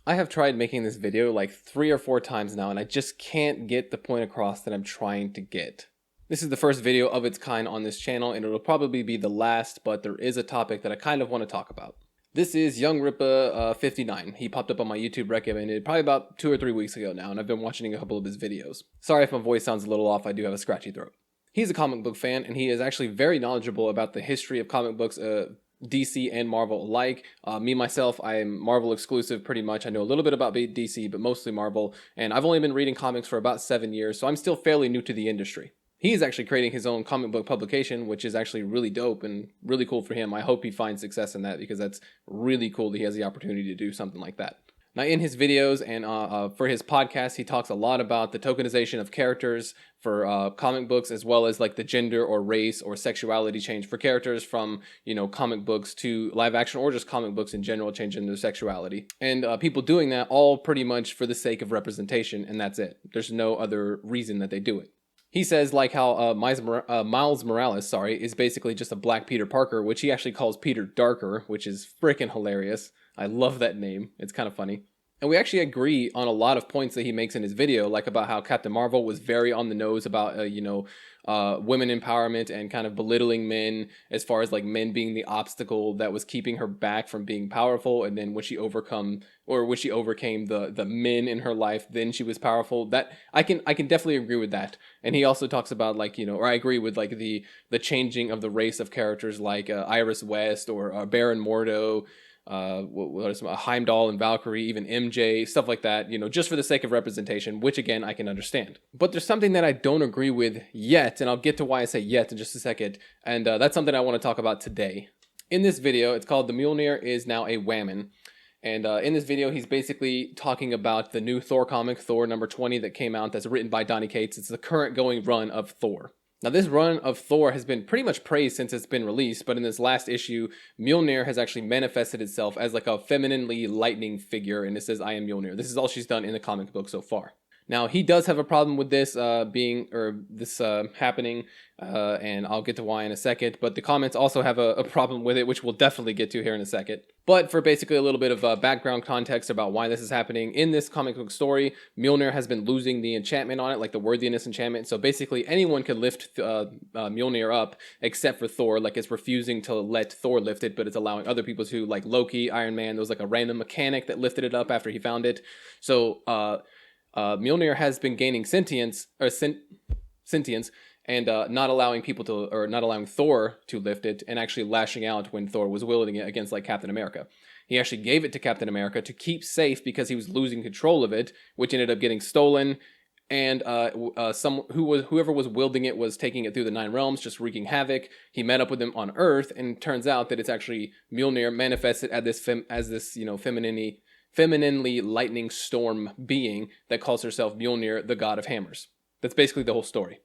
I have tried making this video like 3 or 4 times now, and I just can't get the point across that I'm trying to get. This is the first video of its kind on this channel, and it'll probably be the last, but there is a topic that I kind of want to talk about. This is YoungRippa59. He popped up on my YouTube recommended probably about 2 or 3 weeks ago now, and I've been watching a couple of his videos. Sorry if my voice sounds a little off, I do have a scratchy throat. He's a comic book fan, and he is actually very knowledgeable about the history of comic books, DC and Marvel alike. Myself, I am Marvel exclusive pretty much. I know a little bit about DC, but mostly Marvel, and I've only been reading comics for about 7 years, so I'm still fairly new to the industry. He is actually creating his own comic book publication, which is actually really dope and really cool for him. I hope he finds success in that, because that's really cool that he has the opportunity to do something like that. Now, in his videos and for his podcast, he talks a lot about the tokenization of characters for comic books, as well as like the gender or race or sexuality change for characters from, comic books to live action, or just comic books in general changing their sexuality. And people doing that all pretty much for the sake of representation, and that's it. There's no other reason that they do it. He says like how Miles Morales, is basically just a black Peter Parker, which he actually calls Peter Darker, which is freaking hilarious. I love that name. It's kind of funny. And we actually agree on a lot of points that he makes in his video, like about how Captain Marvel was very on the nose about, women empowerment and kind of belittling men, as far as like men being the obstacle that was keeping her back from being powerful. And then when she overcame the men in her life, then she was powerful. That I can definitely agree with that. And he also talks about or I agree with like the changing of the race of characters like Iris West or Baron Mordo. Heimdall and Valkyrie, even MJ, stuff like that, just for the sake of representation, which again, I can understand. But there's something that I don't agree with yet, and I'll get to why I say yet in just a second, and that's something I want to talk about today. In this video, it's called The Mjolnir is Now a Whamen. And in this video, he's basically talking about the new Thor comic, Thor number 20, that came out, that's written by Donny Cates. It's the current going run of Thor. Now, this run of Thor has been pretty much praised since it's been released, but in this last issue, Mjolnir has actually manifested itself as like a femininely lightning figure, and it says, "I am Mjolnir." This is all she's done in the comic book so far. Now, he does have a problem with this happening, and I'll get to why in a second, but the comments also have a problem with it, which we'll definitely get to here in a second. But for basically a little bit of background context about why this is happening, in this comic book story, Mjolnir has been losing the enchantment on it, like the worthiness enchantment, so basically anyone could lift Mjolnir up except for Thor. Like, it's refusing to let Thor lift it, but it's allowing other people to, like Loki, Iron Man. There was like a random mechanic that lifted it up after he found it. So Mjolnir has been gaining sentience and not allowing not allowing Thor to lift it, and actually lashing out when Thor was wielding it against like Captain America. He actually gave it to Captain America to keep safe because he was losing control of it, which ended up getting stolen. And whoever was wielding it was taking it through the 9 realms, just wreaking havoc. He met up with them on Earth, and it turns out that it's actually Mjolnir manifested as this femininely lightning storm being that calls herself Mjolnir, the god of hammers. That's basically the whole story,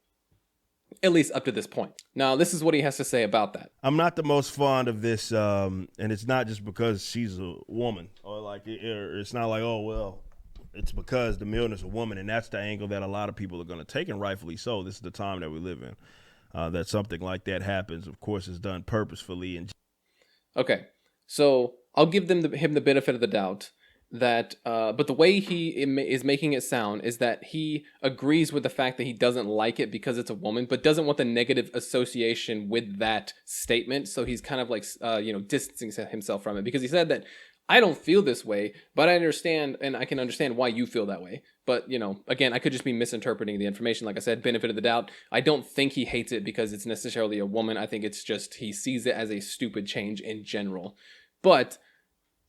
at least up to this point. Now, this is what he has to say about that. I'm not the most fond of this, and it's not just because she's a woman, or it's not like, oh, well, it's because the Mjolnir's a woman, and that's the angle that a lot of people are going to take, and rightfully so. This is the time that we live in, that something like that happens. Of course, it's done purposefully. And okay, so I'll give him the benefit of the doubt that but the way he is making it sound is that he agrees with the fact that he doesn't like it because it's a woman, but doesn't want the negative association with that statement. So he's kind of like distancing himself from it, because he said that, "I don't feel this way, but I understand, and I can understand why you feel that way." But, again, I could just be misinterpreting the information. Like I said, benefit of the doubt. I don't think he hates it because it's necessarily a woman. I think it's just he sees it as a stupid change in general. But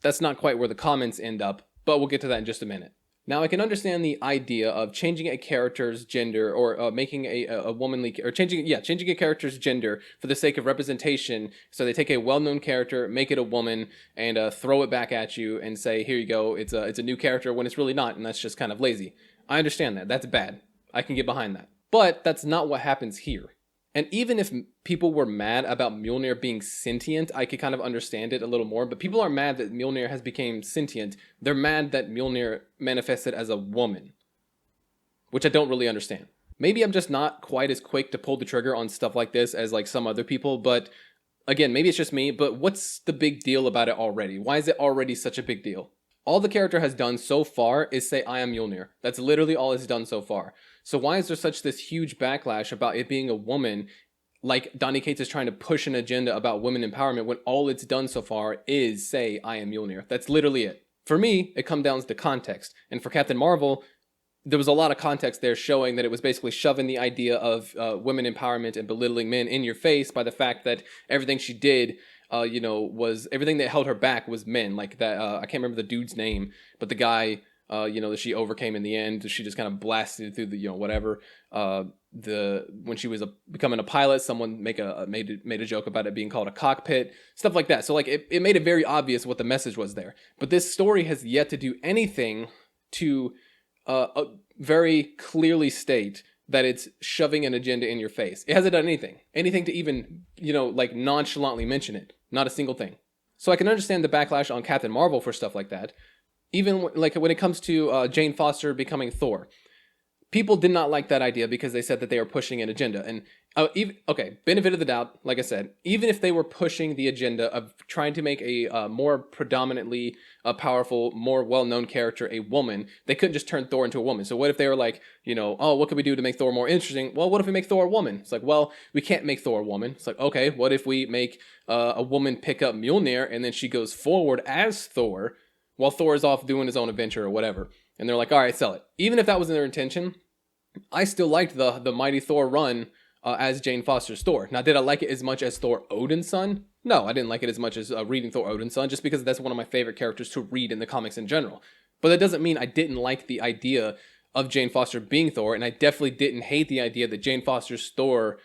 that's not quite where the comments end up, but we'll get to that in just a minute. Now, I can understand the idea of changing a character's gender, or making a womanly, or changing a character's gender for the sake of representation. So they take a well-known character, make it a woman, and throw it back at you and say, "Here you go, it's a new character," when it's really not, and that's just kind of lazy. I understand that. That's bad. I can get behind that. But that's not what happens here. And even if people were mad about Mjolnir being sentient, I could kind of understand it a little more. But people are mad that Mjolnir has become sentient. They're mad that Mjolnir manifested as a woman, which I don't really understand. Maybe I'm just not quite as quick to pull the trigger on stuff like this as like some other people. But again, maybe it's just me. But what's the big deal about it already? Why is it already such a big deal? All the character has done so far is say, I am Mjolnir. That's literally all it's done so far. So why is there such this huge backlash about it being a woman, like Donny Cates is trying to push an agenda about women empowerment when all it's done so far is say, I am Mjolnir? That's literally it. For me, it comes down to context. And for Captain Marvel, there was a lot of context there showing that it was basically shoving the idea of women empowerment and belittling men in your face by the fact that everything she did, was everything that held her back was men. Like that, I can't remember the dude's name, but the guy, that she overcame in the end. She just kind of blasted through the, whatever. When she was becoming a pilot, someone made a joke about it being called a cockpit, stuff like that. So like it made it very obvious what the message was there. But this story has yet to do anything to very clearly state that it's shoving an agenda in your face. It hasn't done anything to even, like nonchalantly mention it. Not a single thing. So I can understand the backlash on Captain Marvel for stuff like that. Even like when it comes to Jane Foster becoming Thor, people did not like that idea because they said that they were pushing an agenda. And benefit of the doubt, like I said, even if they were pushing the agenda of trying to make a more predominantly powerful, more well-known character a woman, they couldn't just turn Thor into a woman. So what if they were like, what could we do to make Thor more interesting? Well, what if we make Thor a woman? It's like, well, we can't make Thor a woman. It's like, okay, what if we make a woman pick up Mjolnir and then she goes forward as Thor while Thor is off doing his own adventure or whatever? And they're like, all right, sell it. Even if that was their intention, I still liked the Mighty Thor run as Jane Foster's Thor. Now, did I like it as much as Thor Odin's son? No, I didn't like it as much as reading Thor Odin's son, just because that's one of my favorite characters to read in the comics in general. But that doesn't mean I didn't like the idea of Jane Foster being Thor, and I definitely didn't hate the idea that Jane Foster's Thor,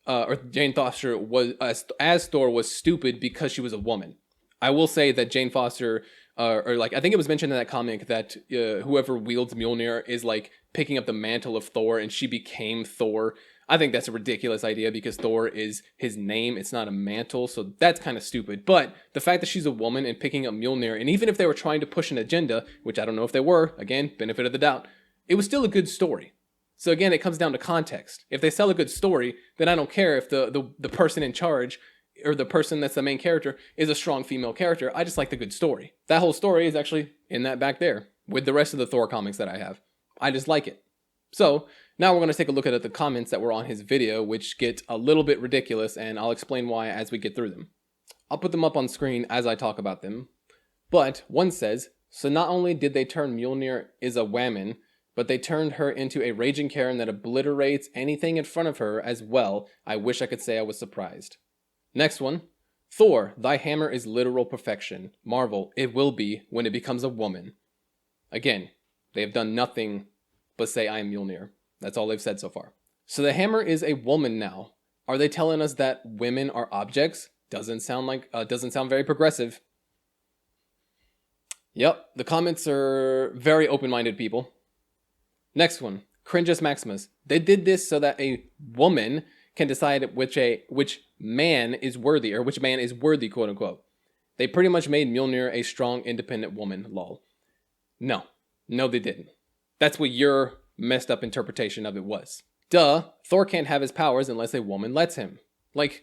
or Jane Foster was as Thor was stupid because she was a woman. I will say that Jane Foster, I think it was mentioned in that comic that whoever wields Mjolnir is like picking up the mantle of Thor, and she became Thor. I think that's a ridiculous idea because Thor is his name. It's not a mantle, so that's kind of stupid. But the fact that she's a woman and picking up Mjolnir, and even if they were trying to push an agenda, which I don't know if they were, again, benefit of the doubt, it was still a good story. So again, it comes down to context. If they sell a good story, then I don't care if the person in charge or the person that's the main character is a strong female character. I just like the good story. That whole story is actually in that back there with the rest of the Thor comics that I have. I just like it. So now we're going to take a look at the comments that were on his video, which get a little bit ridiculous, and I'll explain why as we get through them. I'll put them up on screen as I talk about them. But one says, so not only did they turn Mjolnir is a whamen, but they turned her into a raging Karen that obliterates anything in front of her as well. I wish I could say I was surprised. Next one. Thor, thy hammer is literal perfection. Marvel, it will be when it becomes a woman. Again, they have done nothing but say I am Mjolnir. That's all they've said so far. So the hammer is a woman now. Are they telling us that women are objects? Doesn't sound very progressive. Yep, the comments are very open-minded, people. Next one, Cringus Maximus. They did this so that a woman can decide which man is worthy, or which man is worthy, quote unquote. They pretty much made Mjolnir a strong, independent woman, lol. No, they didn't. That's what your messed up interpretation of it was. Duh, Thor can't have his powers unless a woman lets him. Like,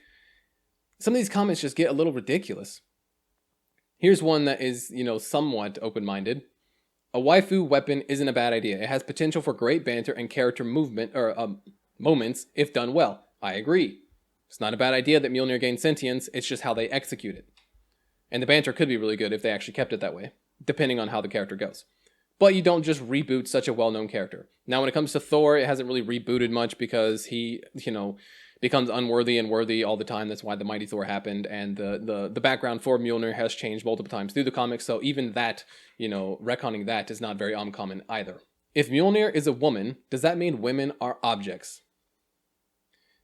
some of these comments just get a little ridiculous. Here's one that is, somewhat open-minded. A waifu weapon isn't a bad idea. It has potential for great banter and character movement, or moments, if done well. I agree. It's not a bad idea that Mjolnir gains sentience, it's just how they execute it. And the banter could be really good if they actually kept it that way, depending on how the character goes. But you don't just reboot such a well-known character. Now, when it comes to Thor, it hasn't really rebooted much because he, becomes unworthy and worthy all the time. That's why the Mighty Thor happened, and the background for Mjolnir has changed multiple times through the comics, so even that, retconning that is not very uncommon either. If Mjolnir is a woman, does that mean women are objects?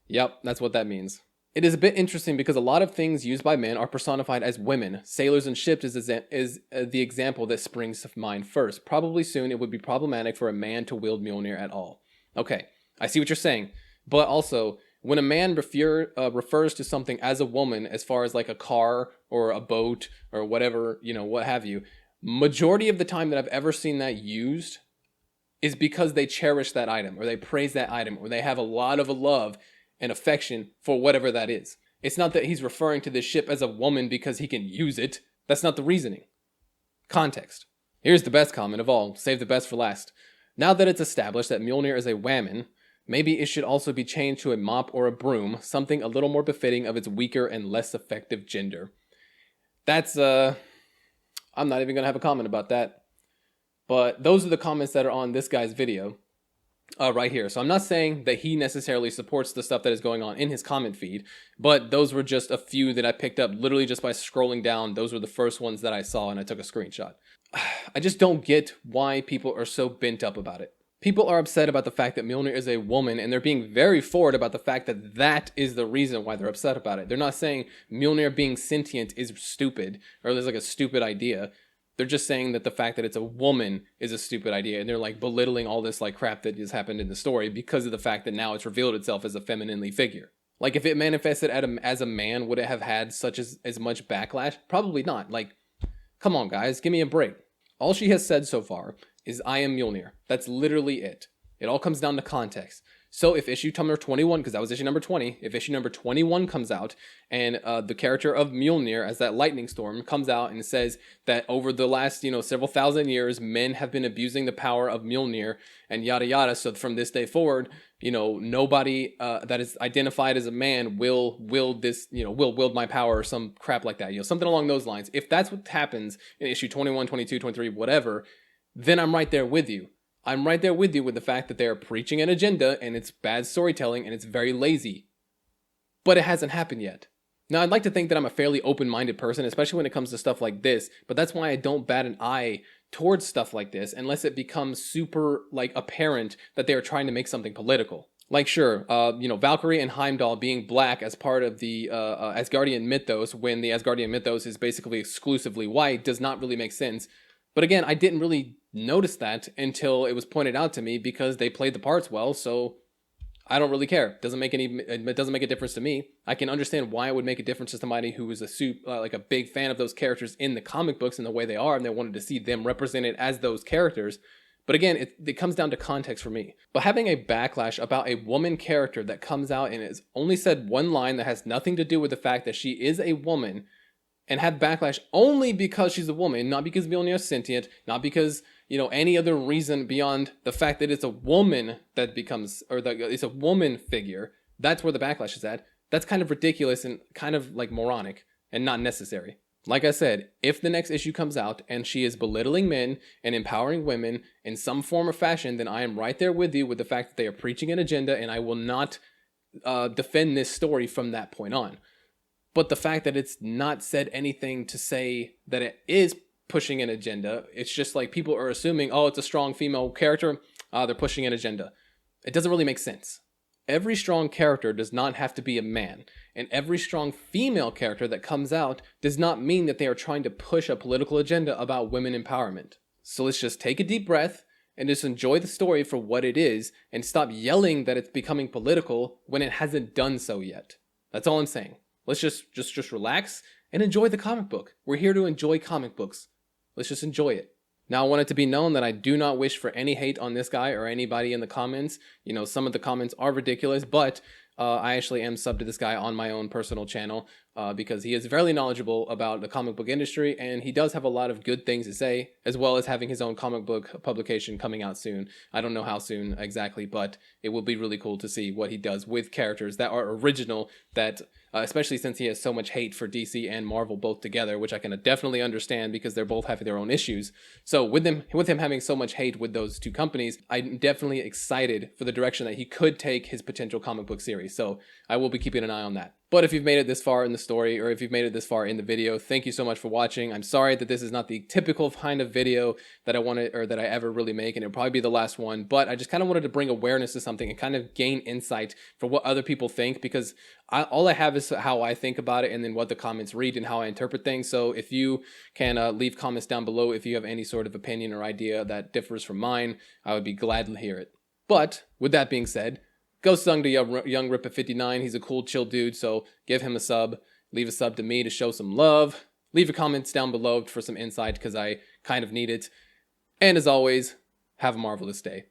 Yep, that's what that means. It is a bit interesting because a lot of things used by men are personified as women. Sailors and ships is the example that springs to mind first. Probably soon it would be problematic for a man to wield Mjolnir at all. Okay, I see what you're saying. But also, when a man refers to something as a woman, as far as like a car or a boat or whatever, what have you, majority of the time that I've ever seen that used is because they cherish that item or they praise that item or they have a lot of love and affection for whatever that is. It's not that he's referring to this ship as a woman because he can use it. That's not the reasoning. Context. Here's the best comment of all, save the best for last. Now that it's established that Mjolnir is a whamen, maybe it should also be changed to a mop or a broom, something a little more befitting of its weaker and less effective gender. That's, I'm not even gonna have a comment about that. But those are the comments that are on this guy's video. Right here. So I'm not saying that he necessarily supports the stuff that is going on in his comment feed, but those were just a few that I picked up literally just by scrolling down. Those were the first ones that I saw and I took a screenshot. I just don't get why people are so bent up about it. People are upset about the fact that Mjolnir is a woman, and they're being very forward about the fact that that is the reason why they're upset about it. They're not saying Mjolnir being sentient is stupid, or there's like a stupid idea. They're just saying that the fact that it's a woman is a stupid idea, and they're like belittling all this like crap that has happened in the story because of the fact that now it's revealed itself as a femininely figure. Like if it manifested as a man, would it have had as much backlash? Probably not. Like, come on guys, give me a break. All she has said so far is I am Mjolnir. That's literally it. It all comes down to context. So if issue number 21, because that was issue number 20, if issue number 21 comes out and the character of Mjolnir as that lightning storm comes out and says that over the last, several thousand years, men have been abusing the power of Mjolnir and yada yada. So from this day forward, nobody that is identified as a man will wield my power or some crap like that, something along those lines. If that's what happens in issue 21, 22, 23, whatever, then I'm right there with you. I'm right there with you with the fact that they are preaching an agenda and it's bad storytelling and it's very lazy. But it hasn't happened yet. Now, I'd like to think that I'm a fairly open-minded person, especially when it comes to stuff like this, but that's why I don't bat an eye towards stuff like this unless it becomes super, apparent that they are trying to make something political. Like, sure, Valkyrie and Heimdall being black as part of the Asgardian mythos, when the Asgardian mythos is basically exclusively white, does not really make sense. But again, I didn't really notice that until it was pointed out to me because they played the parts well, so I don't really care. It doesn't make a difference to me. I can understand why it would make a difference to somebody who is a big fan of those characters in the comic books and the way they are, and they wanted to see them represented as those characters. But again, it comes down to context for me. But having a backlash about a woman character that comes out and has only said one line that has nothing to do with the fact that she is a woman, and have backlash only because she's a woman, not because Mjolnir is sentient, not because, any other reason beyond the fact that it's a woman that becomes, or that it's a woman figure, that's where the backlash is at. That's kind of ridiculous and kind of moronic and not necessary. Like I said, if the next issue comes out and she is belittling men and empowering women in some form or fashion, then I am right there with you with the fact that they are preaching an agenda, and I will not defend this story from that point on. But the fact that it's not said anything to say that it is pushing an agenda, it's just like people are assuming, oh, it's a strong female character, they're pushing an agenda. It doesn't really make sense. Every strong character does not have to be a man, and every strong female character that comes out does not mean that they are trying to push a political agenda about women empowerment. So let's just take a deep breath and just enjoy the story for what it is and stop yelling that it's becoming political when it hasn't done so yet. That's all I'm saying. Let's just relax and enjoy the comic book. We're here to enjoy comic books. Let's just enjoy it. Now, I want it to be known that I do not wish for any hate on this guy or anybody in the comments. Some of the comments are ridiculous, but I actually am subbed to this guy on my own personal channel because he is very knowledgeable about the comic book industry, and he does have a lot of good things to say, as well as having his own comic book publication coming out soon. I don't know how soon exactly, but it will be really cool to see what he does with characters that are original, that especially since he has so much hate for DC and Marvel both together, which I can definitely understand because they're both having their own issues. So with him having so much hate with those two companies, I'm definitely excited for the direction that he could take his potential comic book series. So I will be keeping an eye on that. But if you've made it this far in the story, or if you've made it this far in the video, thank you so much for watching. I'm sorry that this is not the typical kind of video that I wanted, or that I ever really make, and it'll probably be the last one, but I just kind of wanted to bring awareness to something and kind of gain insight for what other people think, because all I have is how I think about it and then what the comments read and how I interpret things. So if you can leave comments down below if you have any sort of opinion or idea that differs from mine, I would be glad to hear it. But with that being said, go sung to YoungRippa59. He's a cool, chill dude, so give him a sub. Leave a sub to me to show some love. Leave your comments down below for some insight because I kind of need it. And as always, have a marvelous day.